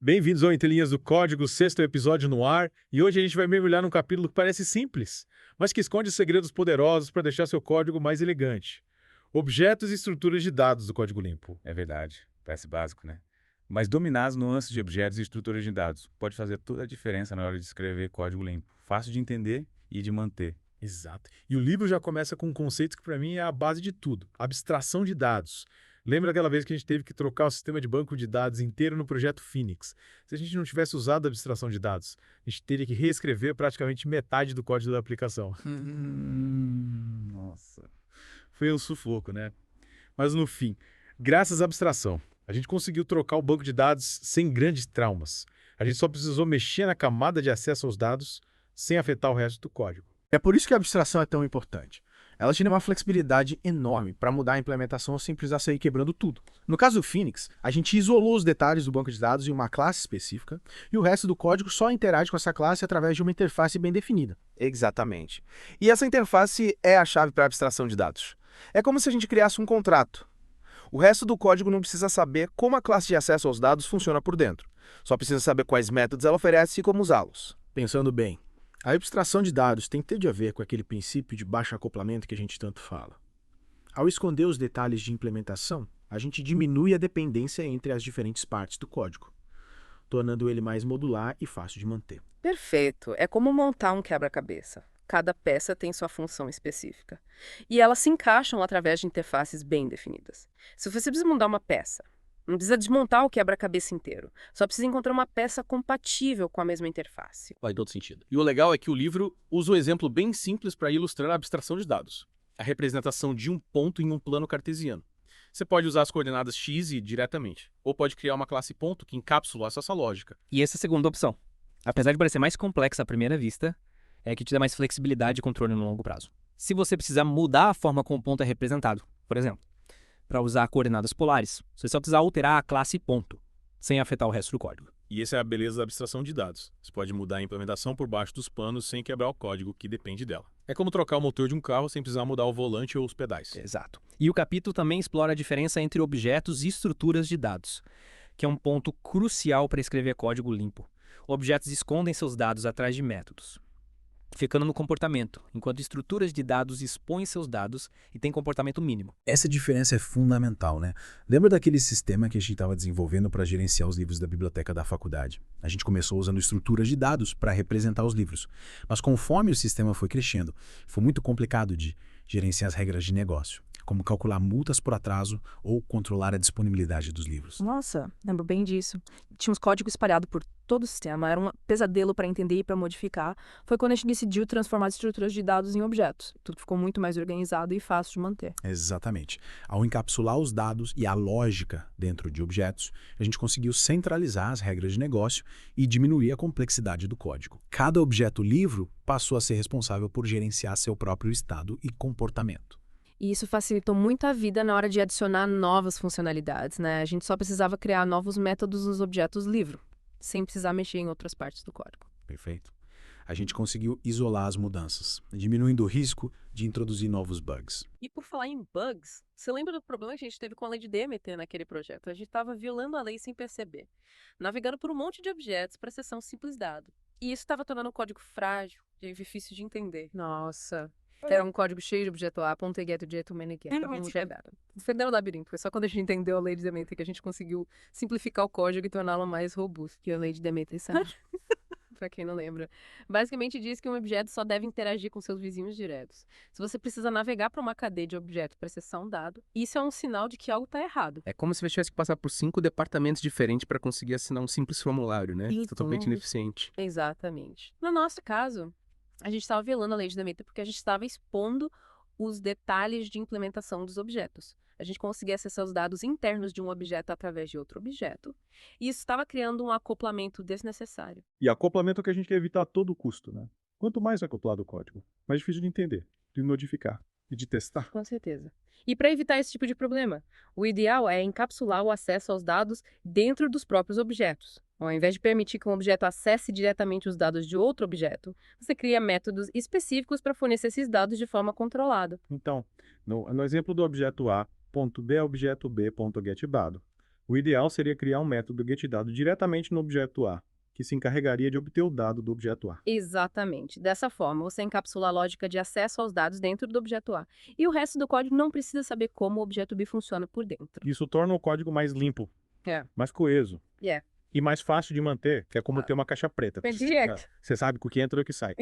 Bem-vindos ao Entre Linhas do Código, sexto episódio no ar, e hoje a gente vai mergulhar num capítulo que parece simples, mas que esconde segredos poderosos para deixar seu código mais elegante. Objetos e estruturas de dados do Código Limpo. É verdade, parece básico, né? Mas dominar as nuances de objetos e estruturas de dados pode fazer toda a diferença na hora de escrever código limpo, fácil de entender e de manter. Exato. E o livro já começa com um conceito que para mim é a base de tudo, abstração de dados. Lembra aquela vez que a gente teve que trocar o sistema de banco de dados inteiro no projeto Phoenix? Se a gente não tivesse usado a abstração de dados, a gente teria que reescrever praticamente metade do código da aplicação. Nossa. Foi um sufoco, né? Mas no fim, graças à abstração, a gente conseguiu trocar o banco de dados sem grandes traumas. A gente só precisou mexer na camada de acesso aos dados sem afetar o resto do código. É por isso que a abstração é tão importante. Ela te dá uma flexibilidade enorme para mudar a implementação sem precisar sair quebrando tudo. No caso do Phoenix, a gente isolou os detalhes do banco de dados em uma classe específica e o resto do código só interage com essa classe através de uma interface bem definida. Exatamente. E essa interface é a chave para a abstração de dados. É como se a gente criasse um contrato. O resto do código não precisa saber como a classe de acesso aos dados funciona por dentro. Só precisa saber quais métodos ela oferece e como usá-los. Pensando bem, a abstração de dados tem tudo a ver com aquele princípio de baixo acoplamento que a gente tanto fala. Ao esconder os detalhes de implementação, a gente diminui a dependência entre as diferentes partes do código, tornando ele mais modular e fácil de manter. Perfeito. É como montar um quebra-cabeça. Cada peça tem sua função específica. E elas se encaixam através de interfaces bem definidas. Se você precisa mudar uma peça, não precisa desmontar o quebra-cabeça inteiro. Só precisa encontrar uma peça compatível com a mesma interface. Faz todo sentido. E o legal é que o livro usa um exemplo bem simples para ilustrar a abstração de dados. A representação de um ponto em um plano cartesiano. Você pode usar as coordenadas x e y diretamente, ou pode criar uma classe ponto que encapsula essa lógica. E essa é a segunda opção. Apesar de parecer mais complexa à primeira vista, é que te dá mais flexibilidade e controle no longo prazo. Se você precisar mudar a forma como o ponto é representado, por exemplo, para usar coordenadas polares, você só precisa alterar a classe ponto, sem afetar o resto do código. E essa é a beleza da abstração de dados. Você pode mudar a implementação por baixo dos panos sem quebrar o código que depende dela. É como trocar o motor de um carro sem precisar mudar o volante ou os pedais. Exato. E o capítulo também explora a diferença entre objetos e estruturas de dados, que é um ponto crucial para escrever código limpo. Objetos escondem seus dados atrás de métodos, ficando no comportamento, enquanto estruturas de dados expõem seus dados e têm comportamento mínimo. Essa diferença é fundamental, né? Lembra daquele sistema que a gente estava desenvolvendo para gerenciar os livros da biblioteca da faculdade? A gente começou usando estruturas de dados para representar os livros, mas conforme o sistema foi crescendo, foi muito complicado de gerenciar as regras de negócio, como calcular multas por atraso ou controlar a disponibilidade dos livros. Nossa, lembro bem disso. Tinha uns códigos espalhados por todo o sistema, era um pesadelo para entender e para modificar. Foi quando a gente decidiu transformar as estruturas de dados em objetos. Tudo ficou muito mais organizado e fácil de manter. Exatamente. Ao encapsular os dados e a lógica dentro de objetos, a gente conseguiu centralizar as regras de negócio e diminuir a complexidade do código. Cada objeto livro passou a ser responsável por gerenciar seu próprio estado e comportamento. E isso facilitou muito a vida na hora de adicionar novas funcionalidades, né? A gente só precisava criar novos métodos nos objetos livro, sem precisar mexer em outras partes do código. Perfeito. A gente conseguiu isolar as mudanças, diminuindo o risco de introduzir novos bugs. E por falar em bugs, você lembra do problema que a gente teve com a lei de Demeter naquele projeto? A gente estava violando a lei sem perceber, navegando por um monte de objetos para a seção simples dado. E isso estava tornando o código frágil e difícil de entender. Nossa, era um código cheio de objeto A, ponto get, objeto many get. Foi um labirinto. Foi só quando a gente entendeu a lei de Demeter que a gente conseguiu simplificar o código e torná-lo mais robusto. Que a lei de Demeter, sabe? Pra quem não lembra. Basicamente diz que um objeto só deve interagir com seus vizinhos diretos. Se você precisa navegar para uma cadeia de objetos para acessar um dado, isso é um sinal de que algo está errado. É como se você tivesse que passar por 5 departamentos diferentes para conseguir assinar um simples formulário, né? Totalmente ineficiente. Exatamente. No nosso caso, a gente estava violando a lei de Demeter porque a gente estava expondo os detalhes de implementação dos objetos. A gente conseguia acessar os dados internos de um objeto através de outro objeto. E isso estava criando um acoplamento desnecessário. E acoplamento é o que a gente quer evitar a todo custo, né? Quanto mais acoplado o código, mais difícil de entender, de modificar e de testar. Com certeza. E para evitar esse tipo de problema, o ideal é encapsular o acesso aos dados dentro dos próprios objetos. Ao invés de permitir que um objeto acesse diretamente os dados de outro objeto, você cria métodos específicos para fornecer esses dados de forma controlada. Então, no exemplo do objeto A, ponto B é objeto B, ponto get dado. O ideal seria criar um método getDado diretamente no objeto A, que se encarregaria de obter o dado do objeto A. Exatamente. Dessa forma, você encapsula a lógica de acesso aos dados dentro do objeto A. E o resto do código não precisa saber como o objeto B funciona por dentro. Isso torna o código mais limpo, É. mais coeso É. e mais fácil de manter, que é como ter uma caixa preta. Perfeito. Você sabe o que entra e o que sai.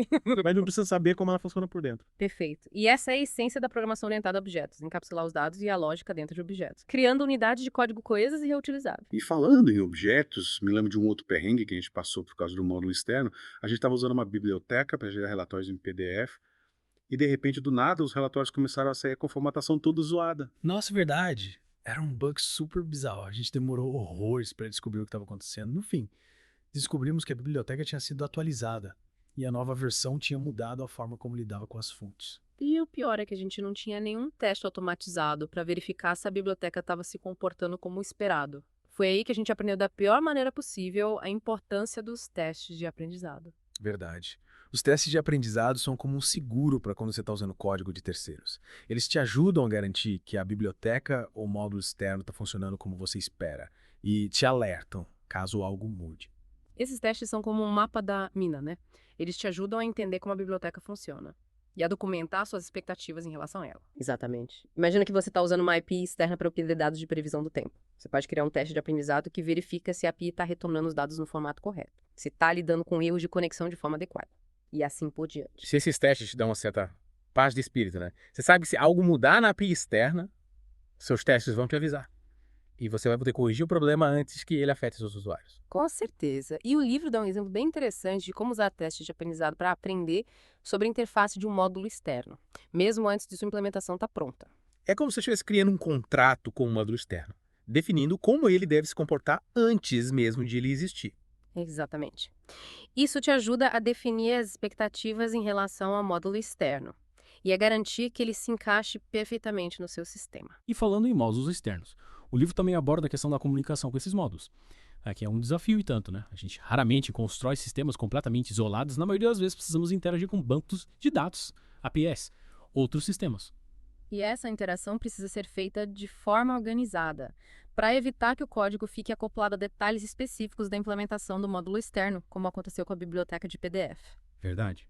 Mas não precisa saber como ela funciona por dentro. Perfeito. E essa é a essência da programação orientada a objetos, encapsular os dados e a lógica dentro de objetos, criando unidades de código coesas e reutilizáveis. E falando em objetos, me lembro de um outro perrengue que a gente passou por causa do módulo externo. A gente estava usando uma biblioteca para gerar relatórios em PDF e, de repente, do nada, os relatórios começaram a sair com a formatação toda zoada. Nossa, verdade. Era um bug super bizarro. A gente demorou horrores para descobrir o que estava acontecendo. No fim, descobrimos que a biblioteca tinha sido atualizada e a nova versão tinha mudado a forma como lidava com as fontes. E o pior é que a gente não tinha nenhum teste automatizado para verificar se a biblioteca estava se comportando como esperado. Foi aí que a gente aprendeu da pior maneira possível a importância dos testes de aprendizado. Verdade. Os testes de aprendizado são como um seguro para quando você está usando código de terceiros. Eles te ajudam a garantir que a biblioteca ou módulo externo está funcionando como você espera e te alertam caso algo mude. Esses testes são como um mapa da mina, né? Eles te ajudam a entender como a biblioteca funciona e a documentar suas expectativas em relação a ela. Exatamente. Imagina que você está usando uma API externa para obter dados de previsão do tempo. Você pode criar um teste de aprendizado que verifica se a API está retornando os dados no formato correto, se está lidando com erros de conexão de forma adequada, e assim por diante. Se esses testes te dão uma certa paz de espírito, né? Você sabe que se algo mudar na API externa, seus testes vão te avisar. E você vai poder corrigir o problema antes que ele afete seus usuários. Com certeza. E o livro dá um exemplo bem interessante de como usar testes de aprendizado para aprender sobre a interface de um módulo externo, mesmo antes de sua implementação estar pronta. É como se você estivesse criando um contrato com o módulo externo, definindo como ele deve se comportar antes mesmo de ele existir. Exatamente. Isso te ajuda a definir as expectativas em relação ao módulo externo e a garantir que ele se encaixe perfeitamente no seu sistema. E falando em módulos externos, o livro também aborda a questão da comunicação com esses módulos. Aqui é um desafio e tanto, né? A gente raramente constrói sistemas completamente isolados, na maioria das vezes precisamos interagir com bancos de dados, APIs, outros sistemas. E essa interação precisa ser feita de forma organizada, para evitar que o código fique acoplado a detalhes específicos da implementação do módulo externo, como aconteceu com a biblioteca de PDF. Verdade.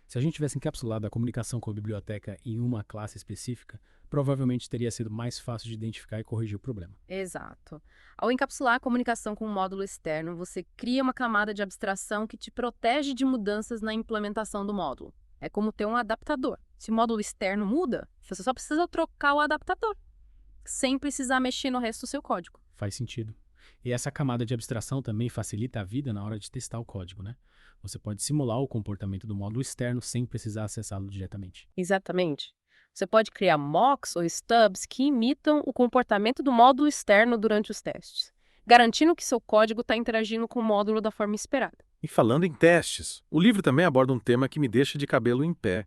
Se a gente tivesse encapsulado a comunicação com a biblioteca em uma classe específica, provavelmente teria sido mais fácil de identificar e corrigir o problema. Exato. Ao encapsular a comunicação com o módulo externo, você cria uma camada de abstração que te protege de mudanças na implementação do módulo. É como ter um adaptador. Se o módulo externo muda, você só precisa trocar o adaptador, sem precisar mexer no resto do seu código. Faz sentido. E essa camada de abstração também facilita a vida na hora de testar o código, né? Você pode simular o comportamento do módulo externo sem precisar acessá-lo diretamente. Exatamente. Você pode criar mocks ou stubs que imitam o comportamento do módulo externo durante os testes, garantindo que seu código está interagindo com o módulo da forma esperada. E falando em testes, o livro também aborda um tema que me deixa de cabelo em pé: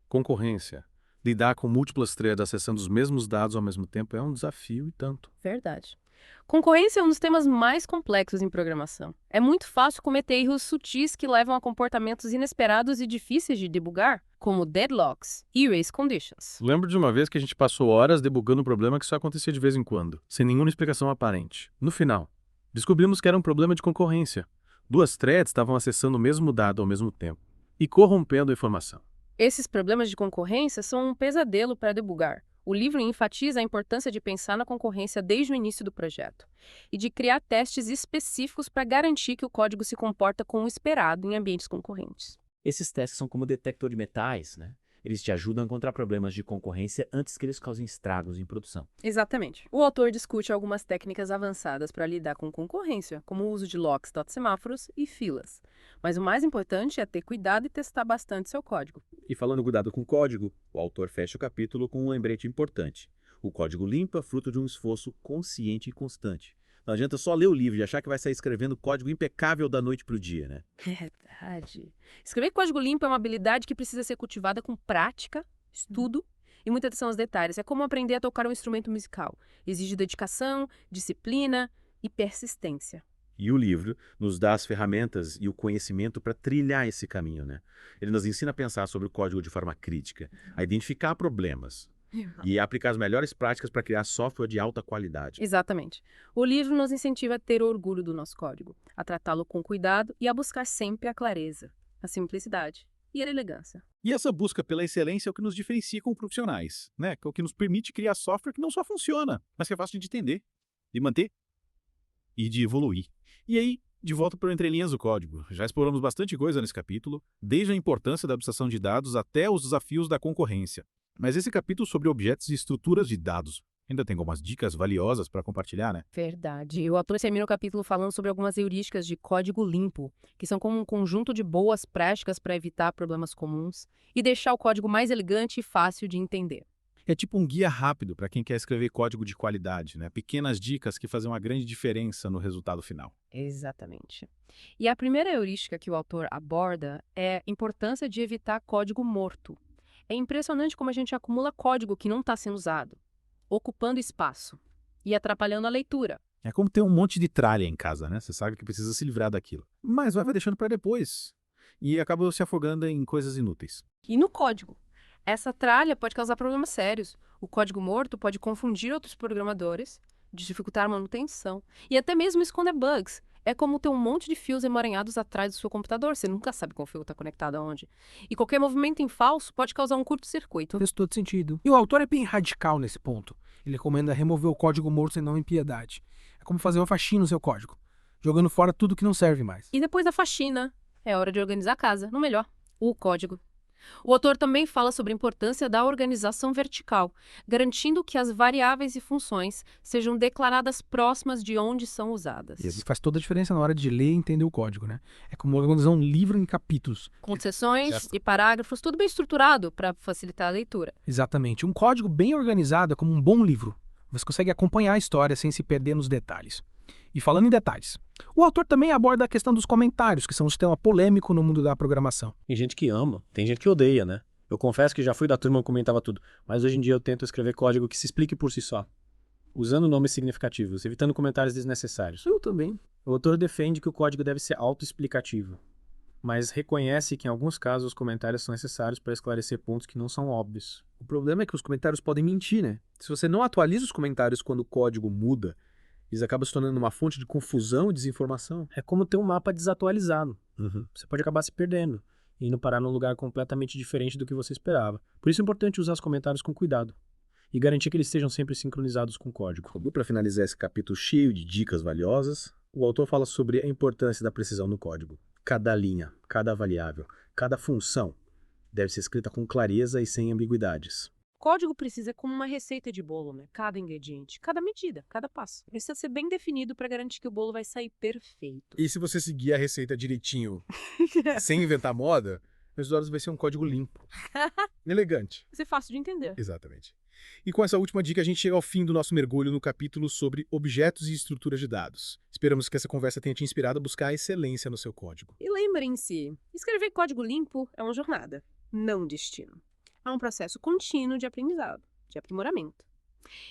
concorrência. Lidar com múltiplas threads acessando os mesmos dados ao mesmo tempo é um desafio e tanto. Verdade. Concorrência é um dos temas mais complexos em programação. É muito fácil cometer erros sutis que levam a comportamentos inesperados e difíceis de debugar, como deadlocks e race conditions. Lembro de uma vez que a gente passou horas debugando um problema que só acontecia de vez em quando, sem nenhuma explicação aparente. No final, descobrimos que era um problema de concorrência. Duas threads estavam acessando o mesmo dado ao mesmo tempo e corrompendo a informação. Esses problemas de concorrência são um pesadelo para debugar. O livro enfatiza a importância de pensar na concorrência desde o início do projeto e de criar testes específicos para garantir que o código se comporta como esperado em ambientes concorrentes. Esses testes são como detector de metais, né? Eles te ajudam a encontrar problemas de concorrência antes que eles causem estragos em produção. Exatamente. O autor discute algumas técnicas avançadas para lidar com concorrência, como o uso de locks, semáforos e filas. Mas o mais importante é ter cuidado e testar bastante seu código. E falando cuidado com o código, o autor fecha o capítulo com um lembrete importante. O código limpo é fruto de um esforço consciente e constante. Não adianta só ler o livro e achar que vai sair escrevendo código impecável da noite para o dia, né? Verdade. Escrever código limpo é uma habilidade que precisa ser cultivada com prática, estudo e muita atenção aos detalhes. É como aprender a tocar um instrumento musical. Exige dedicação, disciplina e persistência. E o livro nos dá as ferramentas e o conhecimento para trilhar esse caminho, né? Ele nos ensina a pensar sobre o código de forma crítica, a identificar problemas, e aplicar as melhores práticas para criar software de alta qualidade. Exatamente. O livro nos incentiva a ter orgulho do nosso código, a tratá-lo com cuidado e a buscar sempre a clareza, a simplicidade e a elegância. E essa busca pela excelência é o que nos diferencia como profissionais, né? Que é o que nos permite criar software que não só funciona, mas que é fácil de entender, de manter e de evoluir. E aí, de volta para o entrelinhas do código. Já exploramos bastante coisa nesse capítulo, desde a importância da abstração de dados até os desafios da concorrência. Mas esse capítulo sobre objetos e estruturas de dados ainda tem algumas dicas valiosas para compartilhar, né? Verdade. O autor termina o capítulo falando sobre algumas heurísticas de código limpo, que são como um conjunto de boas práticas para evitar problemas comuns e deixar o código mais elegante e fácil de entender. É tipo um guia rápido para quem quer escrever código de qualidade, né? Pequenas dicas que fazem uma grande diferença no resultado final. Exatamente. E a primeira heurística que o autor aborda é a importância de evitar código morto. É impressionante como a gente acumula código que não está sendo usado, ocupando espaço e atrapalhando a leitura. É como ter um monte de tralha em casa, né? Você sabe que precisa se livrar daquilo. Mas vai deixando para depois. E acaba se afogando em coisas inúteis. E no código? Essa tralha pode causar problemas sérios. O código morto pode confundir outros programadores, dificultar a manutenção e até mesmo esconder bugs. É como ter um monte de fios emaranhados atrás do seu computador. Você nunca sabe qual fio está conectado aonde. E qualquer movimento em falso pode causar um curto-circuito. Fez todo sentido. E o autor é bem radical nesse ponto. Ele recomenda remover o código morto sem não impiedade. É como fazer uma faxina no seu código, jogando fora tudo que não serve mais. E depois da faxina, é hora de organizar a casa, no melhor, o código. O autor também fala sobre a importância da organização vertical, garantindo que as variáveis e funções sejam declaradas próximas de onde são usadas. E isso faz toda a diferença na hora de ler e entender o código, né? É como organizar um livro em capítulos. Com seções e parágrafos, tudo bem estruturado para facilitar a leitura. Exatamente. Um código bem organizado é como um bom livro. Você consegue acompanhar a história sem se perder nos detalhes. E falando em detalhes, o autor também aborda a questão dos comentários, que são um sistema polêmico no mundo da programação. Tem gente que ama, tem gente que odeia, né? Eu confesso que já fui da turma que comentava tudo, mas hoje em dia eu tento escrever código que se explique por si só, usando nomes significativos, evitando comentários desnecessários. Eu também. O autor defende que o código deve ser autoexplicativo, mas reconhece que em alguns casos os comentários são necessários para esclarecer pontos que não são óbvios. O problema é que os comentários podem mentir, né? Se você não atualiza os comentários quando o código muda, eles acabam se tornando uma fonte de confusão e desinformação. É como ter um mapa desatualizado. Você pode acabar se perdendo, indo parar num lugar completamente diferente do que você esperava. Por isso é importante usar os comentários com cuidado e garantir que eles estejam sempre sincronizados com o código. Para finalizar esse capítulo cheio de dicas valiosas, o autor fala sobre a importância da precisão no código. Cada linha, cada variável, cada função deve ser escrita com clareza e sem ambiguidades. Código precisa como uma receita de bolo, né? Cada ingrediente, cada medida, cada passo. Precisa ser bem definido para garantir que o bolo vai sair perfeito. E se você seguir a receita direitinho, sem inventar moda, o resultado vai ser um código limpo, elegante. Vai ser fácil de entender. Exatamente. E com essa última dica, a gente chega ao fim do nosso mergulho no capítulo sobre objetos e estruturas de dados. Esperamos que essa conversa tenha te inspirado a buscar a excelência no seu código. E lembrem-se, escrever código limpo é uma jornada, não destino. É um processo contínuo de aprendizado, de aprimoramento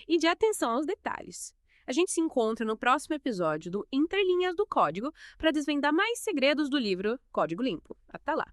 e de atenção aos detalhes. A gente se encontra no próximo episódio do Entre Linhas do Código para desvendar mais segredos do livro Código Limpo. Até lá!